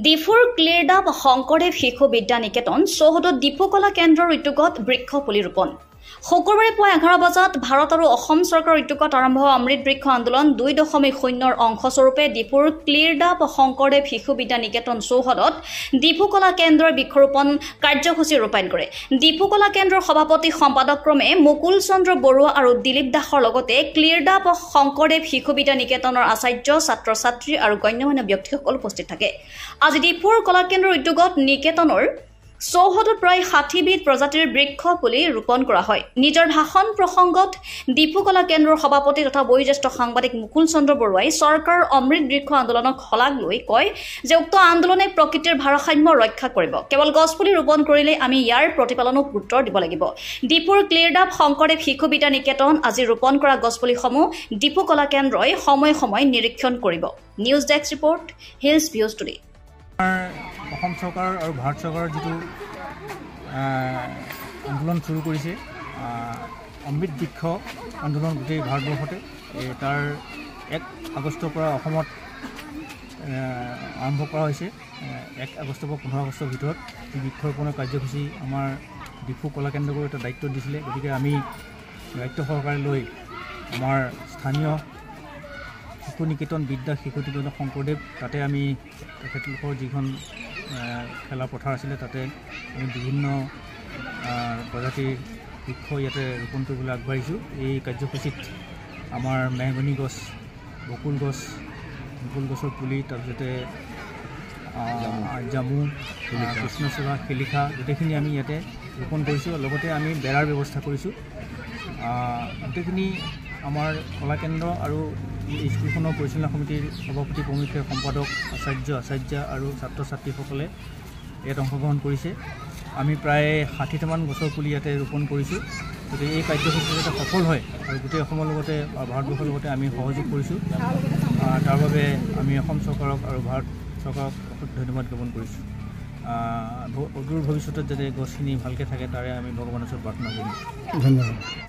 ডিফুৰ ক্লিয়াৰডাপ শংকৰদেৱ শিশু বিদ্যা নিকেতন চৌহদত ডিফুকলা কেন্দ্ৰৰ উদ্যোগত বৃক্ষ পুলি ৰোপণ। শুকুৰবাৰে পুৱা 11 বজাত ভাৰত আৰু অসম চৰকাৰৰ উদ্যোগত আৰম্ভ হোৱা অমৃত বৃক্ষ আন্দোলন 2.0ৰ অংশস্বৰূপে ডিফুৰ ক্লিয়াৰডাপ শংকৰদেৱ শিশু বিদ্যা নিকেতন চৌহদত ডিফুকলা কেন্দ্ৰৰ বৃক্ষৰোপণ কাৰ্যসূচী ৰূপায়ণ কৰে। ডিফুকলা কেন্দ্ৰৰ সভাপতি সম্পাদক ক্ৰমে মুকুল চন্দ্ৰ বৰুৱা আৰু দিলীপ দাসৰ লগতে ক্লিয়াৰডাপ শংকৰদেৱ শিশু বিদ্যা নিকেতনৰ আচাৰ্য ছাত্ৰ-ছাত্ৰী আৰু গণ্যমান্য ব্যক্তিসকল উপস্থিত থাকে। আজি ডিফুৰ কলা কেন্দ্ৰৰ উদ্যোগত নিকেতনৰ চৌহদত প্ৰায় 60 বিধ প্ৰজাতিৰ বৃক্ষ পুলি ৰোপণ কৰা হয়। নিজৰ ভাষণ প্ৰসংগত ডিফুকলা কেন্দ্ৰৰ সভাপতি তথা বয়োজ্যেষ্ঠ সাংবাদিক মুকুল চন্দ্ৰ বৰুৱাই চৰকাৰৰ অমৃত বৃক্ষ আন্দোলনক শলাগ লৈ কয় যে উক্ত আন্দোলনে প্ৰকৃতিৰ ভাৰসাম্য ৰক্ষা কৰিব। কেৱল গছপুলি ৰোপণ কৰিলে আমি ইয়াৰ প্ৰতিপালনক গুৰুত্ব দিব লাগিব। ডিফুৰ ক্লিয়াৰডাপ শংকৰদেৱ শিশু বিদ্যা নিকেতন আজি ৰোপণ কৰা গছপুলিসমূহ ডিফুকলা কেন্দ্ৰই সময়ে সময়ে নিৰীক্ষণ কৰিব। News desk report, hills views today. Assam চৰকাৰ আৰু ভাৰত চৰকাৰৰ যিটো আন্দোলন শুৰু কৰিছে অমৃত বৃক্ষ আন্দোলন গোটেই ভাৰতবৰ্ষতে, তাৰ 1 আগষ্টৰ পৰা অসমত আৰম্ভ কৰা হৈছে। 1 আগষ্টৰ পৰা 15 আগষ্টৰ ভিতৰত বৃক্ষৰোপণৰ কাৰ্যসূচী আমাৰ ডিফু কলা কেন্দ্ৰকো এটা দায়িত্ব দিছিলে। গতিকে আমি দায়িত্ব সহকাৰে লৈ আমাৰ স্থানীয় শিশু নিকেতন বিদ্যা শিশু নিকেতন শংকৰদেৱ, তাতে আমি তেখেতলোকৰ যিখন খেলা পথাৰ আছিলে তাতে আমি বিভিন্ন প্ৰজাতিৰ বৃক্ষ ইয়াতে ৰোপণ কৰিবলৈ আগবাঢ়িছোঁ। এই কাৰ্যসূচীত আমাৰ মেহগনি গছ, বকুল গছৰ পুলি, তাৰপিছতে জামু, কৃষ্ণচূড়া, শিলিখা গোটেইখিনি আমি ইয়াতে ৰোপণ কৰিছোঁ। লগতে আমি বেৰাৰ ব্যৱস্থা কৰিছোঁ। গোটেইখিনি আমাৰ কলা কেন্দ্ৰ আৰু স্কুলখনৰ পৰিচালনা সমিতিৰ সভাপতি প্ৰমুখ্যে সম্পাদক, আচাৰ্য আৰু ছাত্ৰ ছাত্ৰীসকলে ইয়াত অংশগ্ৰহণ কৰিছে। আমি প্ৰায় 60টামান গছৰ পুলি ইয়াতে ৰোপণ কৰিছোঁ। গতিকে এই কাৰ্যসূচী যাতে সফল হয় আৰু গোটেই অসমৰ লগতে ভাৰতবৰ্ষৰ লগতে আমি সহযোগ কৰিছোঁ, তাৰ বাবে আমি অসম চৰকাৰক আৰু ভাৰত চৰকাৰক ধন্যবাদ জ্ঞাপন কৰিছোঁ। অদূৰ ভৱিষ্যতত যাতে গছখিনি ভালকৈ থাকে তাৰে আমি ভগৱানৰ ওচৰত প্ৰাৰ্থনা কৰিম। ধন্যবাদ।